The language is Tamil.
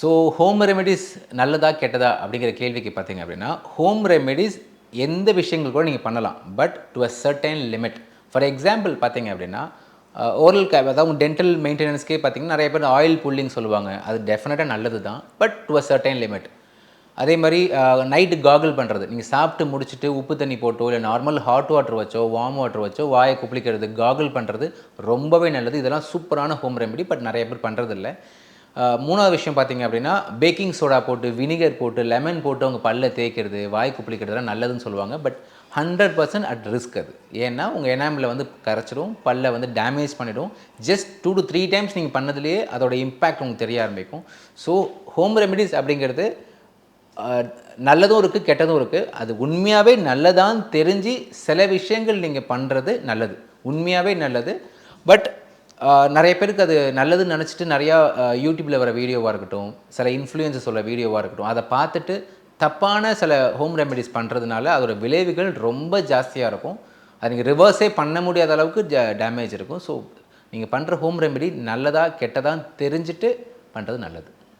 ஸோ ஹோம் ரெமெடிஸ் நல்லதா கெட்டதா அப்படிங்கிற கேள்விக்கு பார்த்தீங்க அப்படின்னா ஹோம் ரெமெடிஸ் எந்த விஷயங்கள் கூட நீங்கள் பண்ணலாம் but to a certain limit. For example பார்த்தீங்க அப்படின்னா ஓரல் கேர் அதாவது டென்டல் மெயின்டெனன்ஸ்க்கே பார்த்தீங்கன்னா நிறைய பேர் ஆயில் புல்லிங் சொல்லுவாங்க. அது டெஃபினட்டாக நல்லது தான் but to a certain limit. அதே மாதிரி நைட்டு காகிள் பண்ணுறது, நீங்கள் சாப்பிட்டு முடிச்சுட்டு உப்பு தண்ணி போட்டோ இல்லை நார்மல் ஹாட் வாட்டர் வச்சோ வார்ம் வாட்டர் வச்சோ வாயை குப்பிளிக்கிறது காகிள் பண்ணுறது ரொம்பவே நல்லது. இதெல்லாம் சூப்பரான ஹோம் ரெமெடி பட் நிறைய பேர் பண்ணுறதில்ல. மூணாவது விஷயம் பார்த்தீங்க அப்படின்னா பேக்கிங் சோடா போட்டு வினிகர் போட்டு லெமன் போட்டு அவங்க பல்ல தேய்க்கிறது வாய் குப்பிளிக்கிறதுலாம் நல்லதுன்னு சொல்லுவாங்க. பட் 100% அட் ரிஸ்க் அது. ஏன்னா உங்கள் எனாமில் வந்து கரைச்சிடும், பல்ல வந்து டேமேஜ் பண்ணிவிடும். ஜஸ்ட் 2 to 3 டைம்ஸ் நீங்கள் பண்ணதுலேயே அதோட இம்பேக்ட் உங்களுக்கு தெரிய ஆரம்பிக்கும். ஸோ ஹோம் ரெமெடிஸ் அப்படிங்கிறது நல்லதும் இருக்குது கெட்டதும் இருக்குது. அது உண்மையாகவே நல்லதான்னு தெரிஞ்சு சில விஷயங்கள் நீங்கள் பண்ணுறது நல்லது, உண்மையாகவே நல்லது. பட் நிறைய பேருக்கு அது நல்லதுன்னு நினச்சிட்டு நிறையா யூடியூப்பில் வர வீடியோவாக இருக்கட்டும், சில இன்ஃப்ளூயன்சஸ் சொல்ல வீடியோவாக இருக்கட்டும், அதை பார்த்துட்டு தப்பான சில ஹோம் ரெமெடிஸ் பண்ணுறதுனால அதோட விளைவுகள் ரொம்ப ஜாஸ்தியாக இருக்கும். அது நீங்கள் ரிவர்ஸே பண்ண முடியாத அளவுக்கு டேமேஜ் இருக்கும். ஸோ நீங்கள் பண்ணுற ஹோம் ரெமெடி நல்லதா கெட்டதான்னு தெரிஞ்சுட்டு பண்ணுறது நல்லது.